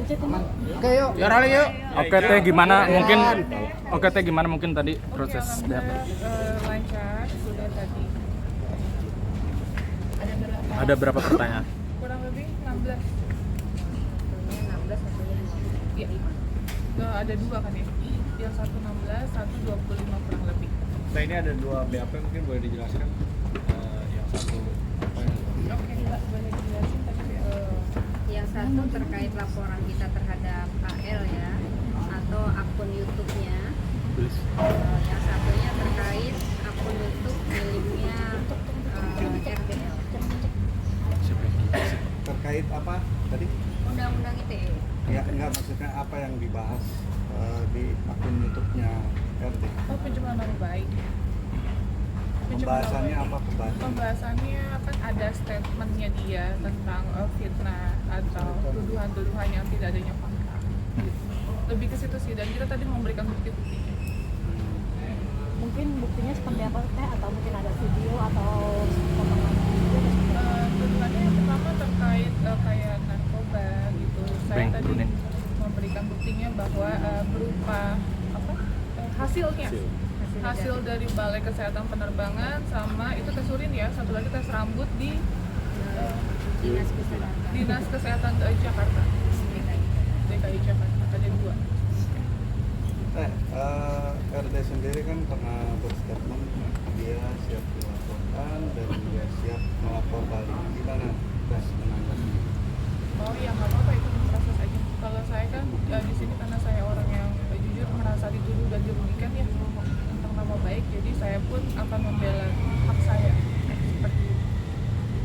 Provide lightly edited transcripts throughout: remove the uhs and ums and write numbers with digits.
Oke yuk. Ya Rali yuk. Oke teh gimana mungkin tadi proses Alhamdulillah lancar sudah tadi. ada berapa pertanyaan? Kurang lebih 16. Iya. Ada 2 kan ya? Yang satu 16, satu 25 kurang lebih. Nah ini ada 2 BAP mungkin boleh dijelaskan. Yang satu apa yang Oke, Mbak, boleh dijelasin tadi Yang satu terkait laporan kita terhadap AL ya, atau akun YouTube-nya. Yang satunya terkait akun YouTube miliknya RBL. Terkait apa tadi? Undang-undang ITE. Ya enggak, maksudnya apa yang dibahas di akun YouTube-nya RD? pencemaran nama baik. Pembahasannya apa pembahasannya? Pembahasannya kan ada statementnya dia tentang fitnah atau tuduhan-tuduhan yang tidak adanya fakta. Lebih ke situ sih, dan kita tadi memberikan bukti-buktinya. Mungkin buktinya seperti apa teh, atau mungkin ada video atau potongan video? Tuduhannya yang pertama terkait kayak narkoba gitu. Saya Bang, tadi turunin. memberikan buktinya bahwa berupa apa hasilnya. Hasil dari Balai Kesehatan Penerbangan sama itu tes urin ya, satu lagi tes rambut di Dinas Kesehatan Jakarta, DKI Jakarta, ada 2. RD sendiri kan pernah berstatement dia siap dilaporkan dan juga siap melapor balik. Gimana tes menanggapi? Oh iya, nggak apa-apa, itu proses aja. Kalau saya kan di sini karena saya orang yang jujur merasa dituduh dan dirugikan ya tentang nama baik, jadi saya pun akan membela hak saya seperti itu.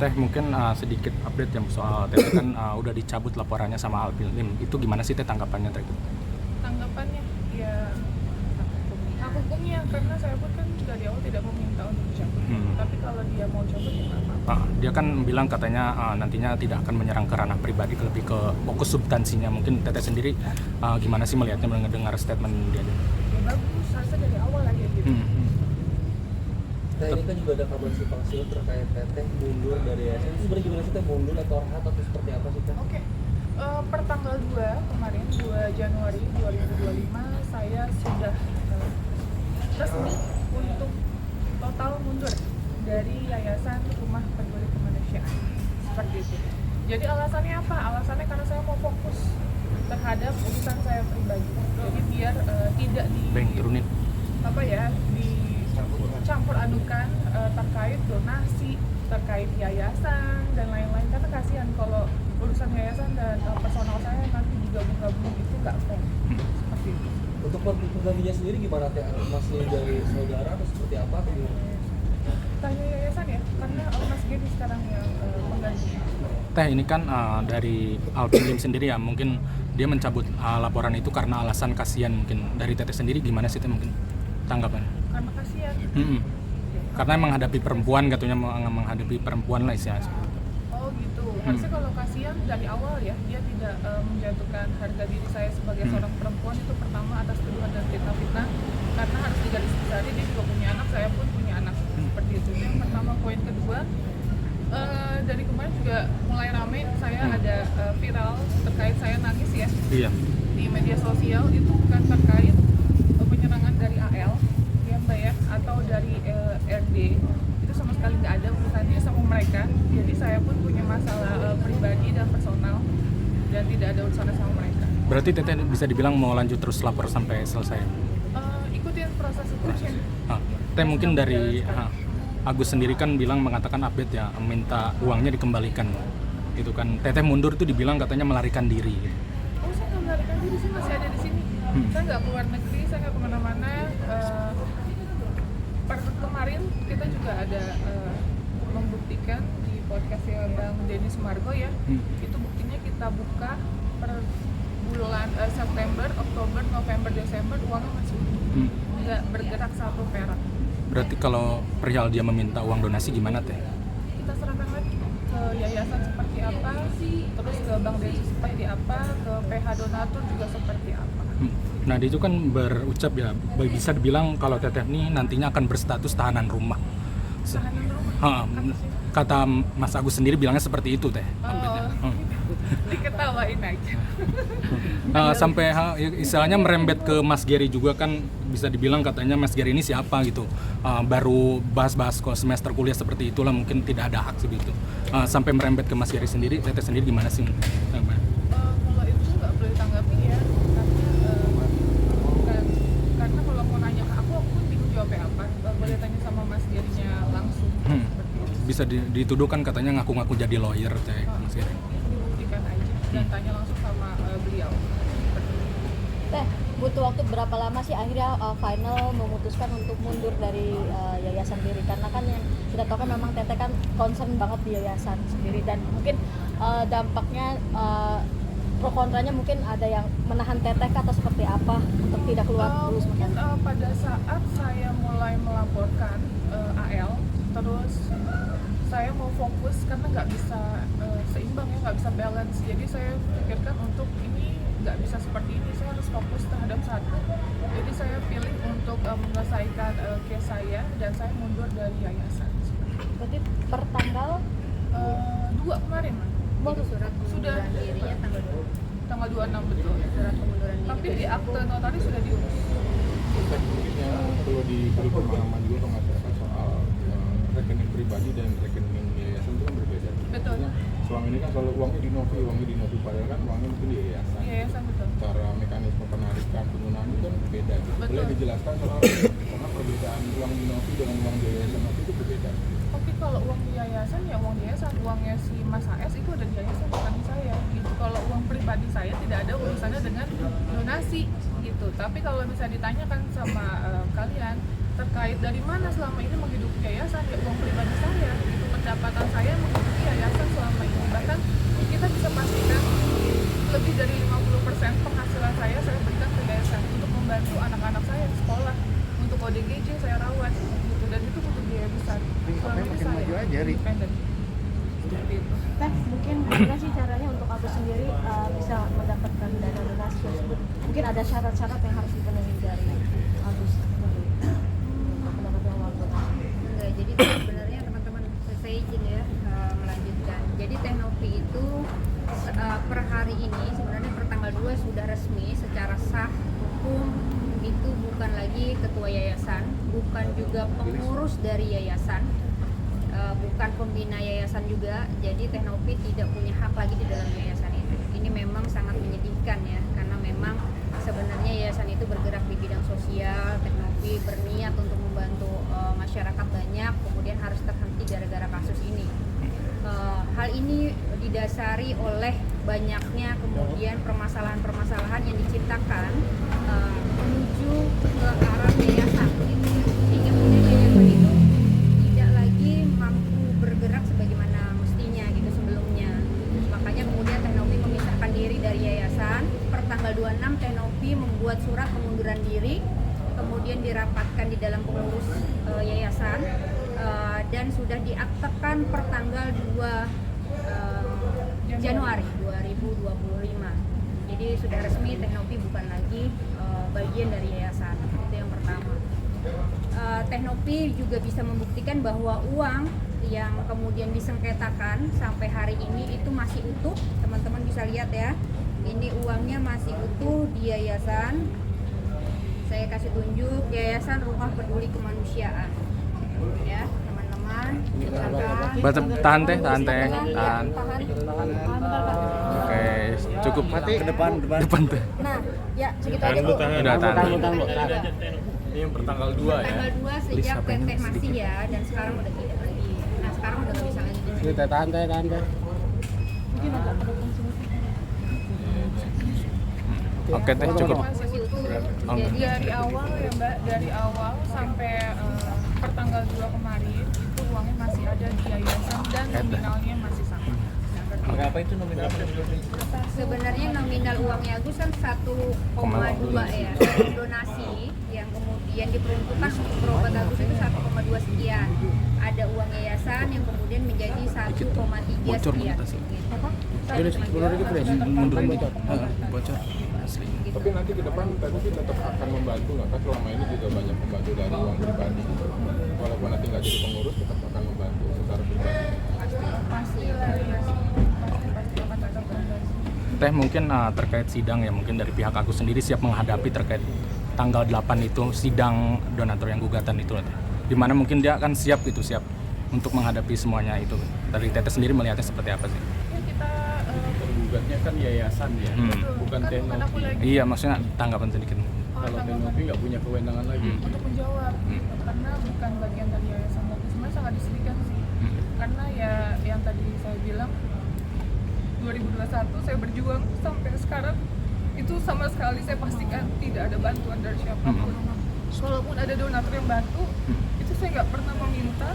Teh mungkin sedikit update yang soal Teh kan udah dicabut laporannya sama Alpilim. Itu gimana sih Teh tanggapannya Teh? Tanggapannya ya hak hukumnya, karena saya pun kan dari awal tidak meminta untuk dicabut. Tapi kalau dia mau cabut ya nggak apa-apa. Dia kan bilang katanya nantinya tidak akan menyerang ke ranah pribadi, lebih ke fokus substansinya. Mungkin Teteh sendiri gimana sih melihatnya mendengar statement dia? Ya bagus, harusnya dari awal aja gitu. Nah ini kan juga ada kabar simpang siur terkait Teteh mundur dari ASN. Itu sebenarnya gimana sih Teh, mundur atau rehat atau seperti apa sih Teh? Oke. Per tanggal 2 kemarin, 2 Januari 2025 saya sudah resmi untuk total mundur dari Yayasan Rumah Peduli Kemanusiaan. Seperti itu. Jadi alasannya apa? Alasannya karena saya mau fokus terhadap urusan saya pribadi. Jadi biar tidak turunin. apa ya, dicampur adukan terkait donasi, terkait yayasan dan lain-lain, karena kasihan kalau urusan yayasan dan personal saya nanti digabung-gabung itu nggak fair. Seperti itu. Untuk penggantinya sendiri gimana Teh? Masih dari saudara atau seperti apa atau gimana? Tanya yayasan ya, karena Mas Gedi sekarang yang penggantinya. Teh ini kan dari Alpilim sendiri ya, mungkin dia mencabut laporan itu karena alasan kasihan. Mungkin dari Teteh sendiri gimana sih Teh mungkin tanggapan? Karena kasihan. Karena menghadapi perempuan, katanya menghadapi perempuan lah istilahnya. Oh gitu. Harusnya kalau kasihan dari awal ya, dia tidak menjatuhkan harga diri saya sebagai seorang perempuan itu pertama atas tuduhan dan fitnah-fitnah, karena harus digarisbawahi dia juga punya anak, saya pun punya anak. Seperti itu. Itu yang pertama. Poin kedua, dari kemarin juga mulai ramai saya ada viral terkait saya nangis ya. Iya. Di media sosial itu bukan terkait penyerangan dari AL ya Mbak ya, atau dari RD, itu sama sekali nggak ada urusannya sama mereka. Jadi saya pun punya masalah pribadi dan personal dan tidak ada urusannya sama mereka. Berarti Teteh bisa dibilang mau lanjut terus lapor sampai selesai? Ikutin proses hukumnya. Teh mungkin dari Agus sendiri kan bilang mengatakan update ya, minta uangnya dikembalikan. Itu kan Teteh mundur itu dibilang katanya melarikan diri. Oh, saya nggak melarikan diri, saya masih ada di sini. Saya nggak keluar negeri, saya nggak kemana-mana. Kemarin kita juga ada membuktikan di podcastnya Bang Denny Sumargo ya. Itu buktinya kita buka per bulan September, Oktober, November, Desember uangnya masih nggak bergerak satu perak. Berarti kalau perihal dia meminta uang donasi gimana Teh? Kita serahkan lagi ke yayasan seperti apa, terus ke Bang Denny seperti apa, ke PH donatur juga seperti apa. Nah dia itu kan berucap ya, bisa dibilang kalau Teteh ini nantinya akan berstatus tahanan rumah. Tahanan rumah? Kata Mas Agus sendiri bilangnya seperti itu Teh. Diketawain aja. sampai istilahnya merembet ke Mas Gary juga kan, bisa dibilang katanya Mas Gary ini siapa gitu. Baru bahas-bahas kok semester kuliah seperti itulah, mungkin tidak ada hak segitu. Sampai merembet ke Mas Gary sendiri, Teteh sendiri gimana sih? Kalau itu nggak boleh ditanggapi ya, karena kalau mau nanya ke aku pun bingung jawabnya apa. Boleh tanya sama Mas Gary-nya langsung. Seperti itu. Bisa dituduhkan katanya ngaku-ngaku jadi lawyer, Teh Mas Gary. Dibuktikan aja dan tanya langsung sama beliau. Seperti itu. Teh, butuh waktu berapa lama sih akhirnya final memutuskan untuk mundur dari yayasan diri? Karena kan yang kita tahu kan memang Teteh kan concern banget di yayasan sendiri, dan mungkin dampaknya pro kontranya mungkin ada yang menahan Teteh atau seperti apa untuk tidak keluar terus. Mungkin pada saat saya mulai melaporkan AL, terus saya mau fokus karena nggak bisa seimbang ya, nggak bisa balance. Jadi saya pikirkan untuk ini nggak bisa seperti ini, saya harus fokus terhadap satu. Jadi saya pilih untuk menyelesaikan case saya dan saya mundur dari yayasan. Berarti per tanggal 2 kemarin, Itu surat Sudah. pengunduran dirinya tanggal 2. tanggal 26 betul. Surat pengunduran diri. Tapi di akte notaris sudah diurus. Mungkin perlu diberi pemahaman juga ke masyarakat soal rekening pribadi dan rekening yayasan itu kan berbeda. Betul. Maksudnya, selama ini kan selalu uangnya di Novi, padahal kan uangnya mungkin di yayasan. Di yayasan betul. Cara mekanisme penarikan penggunaan itu kan beda. Betul. Boleh dijelaskan soal karena perbedaan uang di Novi dengan uang di yayasan Novi itu berbeda. Oke, kalau uang di yayasan ya uang di yayasan, uangnya si Mas AS itu ada di yayasan, bukan di saya gitu. Kalau uang pribadi saya tidak ada urusannya dengan donasi gitu. Tapi kalau bisa ditanyakan sama kalian terkait dari mana selama ini menghidupi yayasan, ya uang pribadi saya gitu. Pendapatan saya menghidupi yayasan selama ini, bahkan kita bisa pastikan lebih dari 50% penghasilan saya berikan ke yayasan untuk membantu anak-anak saya di sekolah, untuk ODGJ saya rawat gitu, dan itu butuh biaya besar. Selama ini saya independen. Seperti itu. Teh, mungkin gimana sih caranya untuk aku sendiri bisa mendapatkan dana donasi tersebut? Mungkin ada syarat-syarat yang harus dipenuhi dari Agus sendiri untuk mendapatkan uang donasi. Enggak, jadi sebenarnya teman-teman saya izin ya melanjutkan. Jadi Teknopi itu per hari ini sebenarnya per tanggal 2 sudah resmi secara sah hukum itu bukan lagi ketua yayasan, bukan juga pengurus dari yayasan, bukan pembina yayasan juga. Jadi Teknopi tidak punya hak lagi di dalam yayasan itu. Ini memang sangat menyedihkan ya, karena memang sebenarnya yayasan itu bergerak di bidang sosial. Teknopi berniat untuk membantu masyarakat banyak, kemudian harus terhenti gara-gara kasus ini. Hal ini didasari oleh banyaknya kemudian permasalahan-permasalahan yang diciptakan menuju ke arah yayasan gitu ya. Sehingga kemudian yayasan itu tidak lagi mampu bergerak sebagaimana mestinya gitu sebelumnya. Makanya kemudian Teknopi memisahkan diri dari yayasan. Per tanggal 26 Teknopi membuat surat pengunduran diri, kemudian dirapatkan di dalam pengurus yayasan, dan sudah diaktekan per tanggal 2 Januari 2025. Jadi sudah resmi Teknopi bukan lagi bagian dari yayasan. Itu yang pertama. Teknopi juga bisa membuktikan bahwa uang yang kemudian disengketakan sampai hari ini itu masih utuh. Teman-teman bisa lihat ya, ini uangnya masih utuh di yayasan. Saya kasih tunjuk, Yayasan Rumah Peduli Kemanusiaan ya teman-teman. Tahan teh. Oke, cukup. Ke depan. Depan teh. Nah, ya segitu aja Bu. Udah tahan. Ini yang per tanggal 2 ya. Tanggal 2 sejak teteh masih ya, dan sekarang udah tidak lagi. Nah sekarang udah nggak bisa lagi. Tahan teh. Mungkin agak pada fungsinya. Oke teh, cukup. Masih utuh. Oke. Jadi dari awal ya Mbak, dari awal sampai per tanggal 2 kemarin itu uangnya masih ada di yayasan dan nominalnya masih sama. Berapa itu nominal? Sebenarnya nominal uangnya Agus kan 1,2 ya, donasi yang kemudian diperuntukkan untuk berobat Agus itu 1,2 sekian. Ada uang yayasan yang kemudian menjadi 1,3 Bocor sekian. monetasi. Apa? Mundur bocor. Bocor. Asli. Tapi nanti ke depan Teknopi tetap akan membantu nggak? Kan selama ini juga banyak membantu dari uang pribadi. Walaupun nanti nggak jadi pengurus, tetap akan membantu secara pribadi. Pasti lah ya. Pasti akan ada donasi. Teteh mungkin terkait sidang ya, mungkin dari pihak Agus sendiri siap menghadapi terkait tanggal 8 itu sidang donatur yang gugatan itu, Teh. Dimana mungkin dia akan siap untuk menghadapi semuanya itu. Dari Teteh sendiri melihatnya seperti apa sih? Ya kita Tergugatnya kan yayasan ya, bukan kan bukan aku teknologi. lagi. Iya, maksudnya tanggapan sedikit. Kalau teknologi nggak punya kewenangan lagi. Untuk menjawab gitu, karena bukan bagian dari yayasan Loki. Sebenarnya sangat disedihkan sih, karena ya yang tadi saya bilang 2021 saya berjuang sampai sekarang itu sama sekali saya pastikan tidak ada bantuan dari siapapun. Walaupun ada donatur yang bantu, itu saya nggak pernah meminta,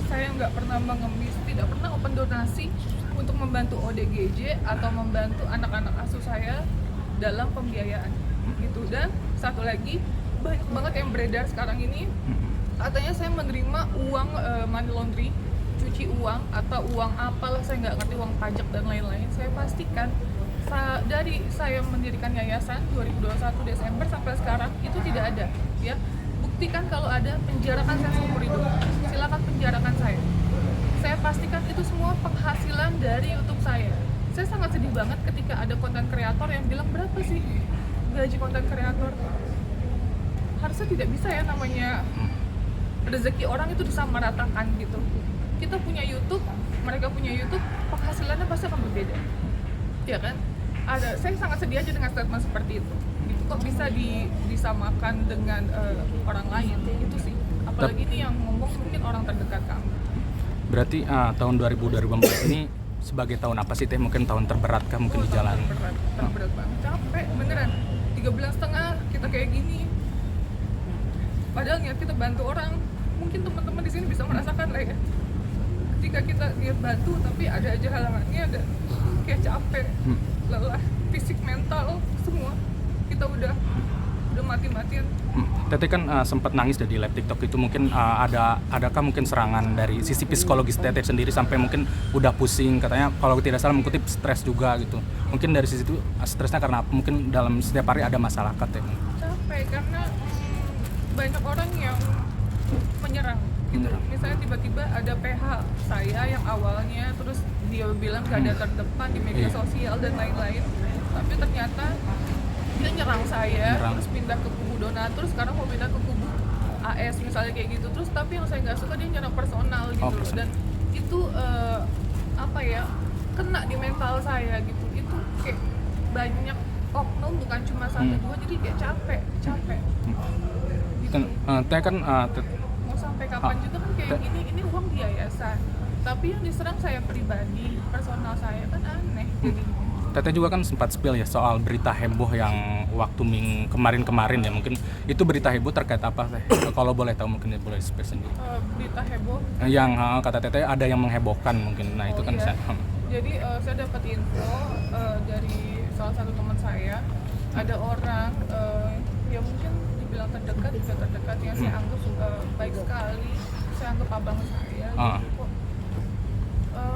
saya nggak pernah mengemis, tidak pernah open donasi untuk membantu ODGJ atau membantu anak-anak asuh saya dalam pembiayaan gitu. Dan satu lagi, banyak banget yang beredar sekarang ini katanya saya menerima uang money laundry, cuci uang atau uang apalah, saya nggak ngerti, uang pajak dan lain-lain. Saya pastikan dari saya mendirikan yayasan 2021 Desember sampai sekarang itu tidak ada, ya. Buktikan kalau ada, penjarakan saya seumur hidup, silakan penjarakan saya. Saya pastikan itu semua penghasilan dari YouTube saya. Saya sangat sedih banget ketika ada konten kreator yang bilang berapa sih gaji konten kreator. Harusnya tidak bisa ya, namanya rezeki orang itu disamaratakan gitu. Kita punya YouTube, mereka punya YouTube, penghasilannya pasti akan berbeda, ya kan? Saya sangat sedih aja dengan statement seperti itu. Gitu, kok bisa disamakan dengan orang lain, itu sih. Apalagi ini yang ngomong mungkin orang terdekat kami. Berarti tahun 2024 ini sebagai tahun apa sih, Teh? Mungkin tahun terberat kah mungkin di jalan? Terberat banget, capek beneran. 3 bulan setengah kita kayak gini. Padahal niat kita bantu orang, mungkin teman-teman di sini bisa merasakan lah ya. Ketika kita niat bantu tapi ada aja halangannya, ada kayak capek, lelah, fisik, mental, semua. Kita udah mati-matian. Teteh kan sempat nangis dari live TikTok itu, mungkin adakah mungkin serangan dari sisi psikologis Teteh sendiri sampai mungkin udah pusing, katanya kalau tidak salah mengutip stres juga gitu. Mungkin dari sisi itu stresnya karena apa? Mungkin dalam setiap hari ada masalah Teteh. Capek karena banyak orang yang menyerang gitu. Misalnya tiba-tiba ada PH saya yang awalnya, terus dia bilang gak ada terdepan di media sosial dan lain-lain, tapi ternyata dia nyerang saya, terus pindah ke kubu donatur, sekarang mau pindah ke kubu AS misalnya kayak gitu. Terus tapi yang saya nggak suka, dia nyerang personal gitu loh. Dan itu apa ya, kena di mental saya gitu. Itu kayak banyak oknum, bukan cuma satu dua, jadi kayak capek gitu. Teh kan Mau sampai kapan juga kan kayak gini, ini uang di yayasan, tapi yang diserang saya pribadi, personal saya, kan aneh jadi. Teteh juga kan sempat spill ya soal berita heboh yang waktu kemarin ya, mungkin itu berita heboh terkait apa, Teh? Kalau boleh tahu mungkin boleh spill sendiri. Berita heboh Yang kata Teteh ada yang menghebohkan mungkin, nah itu kan iya. saya. Jadi saya dapat info dari salah satu teman saya, ada orang yang mungkin dibilang terdekat, juga terdekat, yang saya anggap baik sekali, saya anggap abang saya gitu.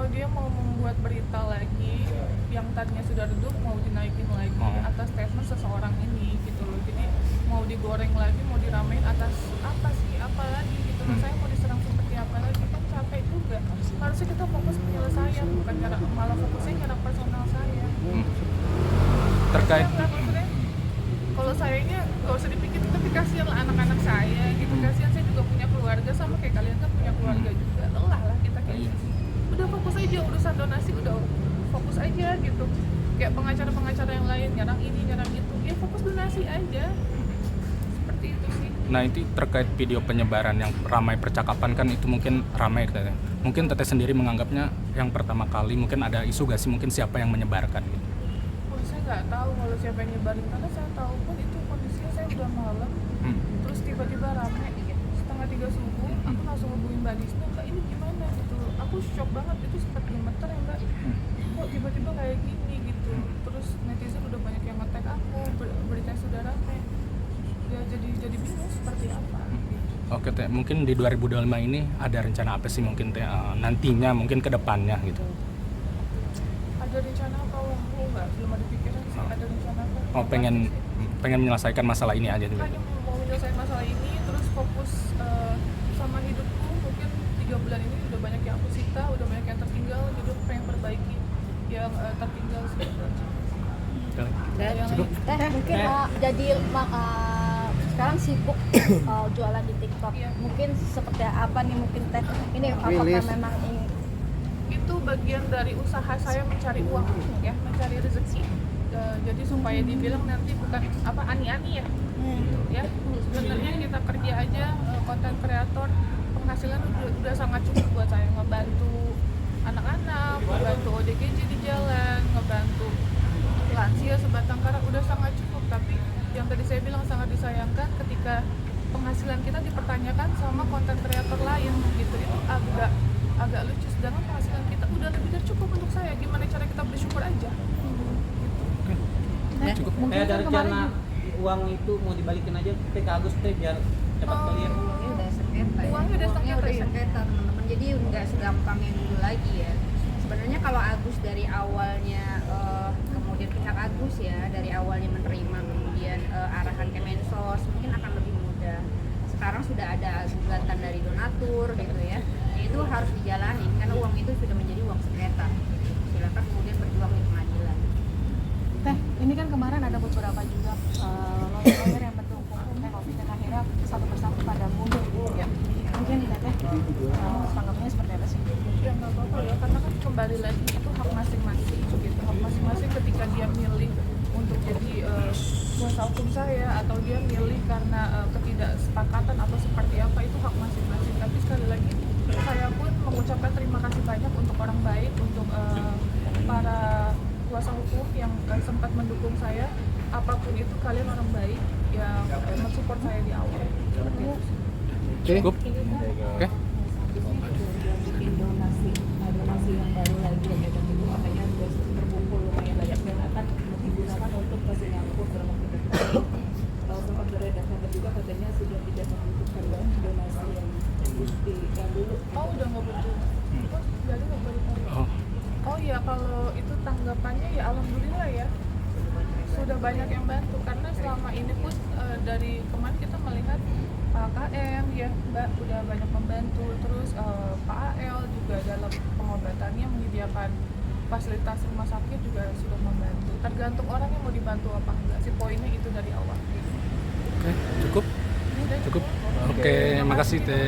Dia mau membuat berita lagi yang tadinya sudah redup, mau dinaikin lagi atas statement seseorang ini gitu loh. Jadi mau digoreng lagi, mau diramein atas apa lagi gitu loh. Saya mau diserang seperti apa lagi, kan capek juga. Harusnya kita fokus penyelesaian, bukan malah fokusnya nyerang personal saya. Terkait Maksudnya kalau sayanya gak usah dipikir, tapi kasihan lah anak-anak saya gitu. Kasihan, saya juga punya keluarga, sama kayak kalian kan punya keluarga juga. Lelah lah kita kayak gitu. Udah fokus aja urusan donasi, udah fokus aja gitu. Kayak pengacara-pengacara yang lain nyerang ini nyerang itu, ya fokus donasi aja. Seperti itu sih. Nah itu terkait video penyebaran yang ramai percakapan kan, itu mungkin ramai Teteh. Mungkin Teteh sendiri menganggapnya yang pertama kali mungkin ada isu gak sih, mungkin siapa yang menyebarkan gitu? Wah, saya nggak tahu kalau siapa yang nyebarin, karena saya tahu pun itu kondisinya saya udah malam, terus tiba-tiba rame 2:30 subuh, aku langsung hubungin Mbak Disna, Mbak ini gimana gitu. Aku shock banget, itu sempat gemeter ya Mbak, kok tiba-tiba kayak gini gitu. Terus netizen udah banyak yang nge-tag aku, berita sudah rame, ya jadi bingung seperti apa. Oke Teh, mungkin di 2025 ini ada rencana apa sih mungkin Teh nantinya, mungkin ke depannya gitu? Ada rencana apa? Enggak, belum ada pikiran sih, ada rencana apa. Pengen menyelesaikan masalah ini aja dulu. Hanya mau menyelesaikan masalah ini, terus fokus sama hidupku. Mungkin 3 bulan ini udah banyak yang aku sita, udah banyak yang tertinggal, jadi aku pengen perbaiki yang tertinggal sih. sekali. Teh mungkin jadi sekarang sibuk jualan di TikTok. Iya. Mungkin seperti apa nih mungkin Teh? Ini apakah memang ini Itu bagian dari usaha saya mencari uang ya, mencari rezeki. Jadi supaya dibilang nanti bukan apa ani-ani ya. Ya, sebenarnya kita kerja aja konten kreator, penghasilan udah sangat cukup buat saya, ngebantu anak-anak, ngebantu ODGJ di jalan, ngebantu lansia sebatang kara, udah sangat cukup. Tapi yang tadi saya bilang sangat disayangkan ketika penghasilan kita dipertanyakan sama konten kreator lain gitu, itu agak lucu. Sedangkan penghasilan kita udah lebih dari cukup untuk saya, gimana cara kita bersyukur aja. Cukup. Ada rencana uang itu mau dibalikin aja ke Agus teh biar cepat clear. Uangnya udah sengketa ya. Uangnya udah sengketa, udah iya. sengketa teman-teman, jadi nggak segampang yang dulu lagi ya. Sebenarnya kalau Agus dari awalnya kemudian pihak Agus ya dari awalnya menerima kemudian arahan Kemensos mungkin akan lebih mudah. Sekarang sudah ada gugatan dari donatur gitu ya, itu harus dijalani karena uang itu sudah menjadi uang sengketa. Silakan kemudian berjuang di pengadilan. Teh, ini kan kemarin ada beberapa juga lawyer yang mendukung Teh dan akhirnya satu persatu pada mundur gitu ya. Mungkin Teh tanggapannya seperti apa sih? Ya nggak apa-apa ya, karena kan kembali lagi itu hak masing-masing gitu. Hak masing-masing ketika dia milih untuk jadi kuasa hukum saya atau dia milih karena ketidaksepakatan atau seperti apa, itu hak masing-masing. Tapi sekali lagi saya pun mengucapkan terima kasih banyak untuk orang baik, untuk para kuasa hukum yang sempat mendukung saya. Apapun itu kalian orang baik yang mensupport saya di awal. Seperti itu sih. Cukup. Oke. Donasi yang baru lagi yang itu katanya sudah terkumpul lumayan banyak dan akan digunakan untuk kasih nyangkut dalam waktu dekat. Kalau sempat beredar juga katanya sudah tidak membutuhkan donasi yang dulu. Oh udah nggak butuh. Oh jadi nggak butuh. Oh. Oh iya, kalau itu tanggapannya ya alhamdulillah ya, sudah banyak yang bantu karena selama ini pun dari kemarin kita melihat Pak KM ya Mbak udah banyak membantu, terus Pak AL juga dalam pengobatannya menyediakan fasilitas rumah sakit juga sudah membantu. Tergantung orang yang mau dibantu apa enggak sih, poinnya itu dari awal. Oke, cukup. Udah Cukup. Oke, makasih Teh.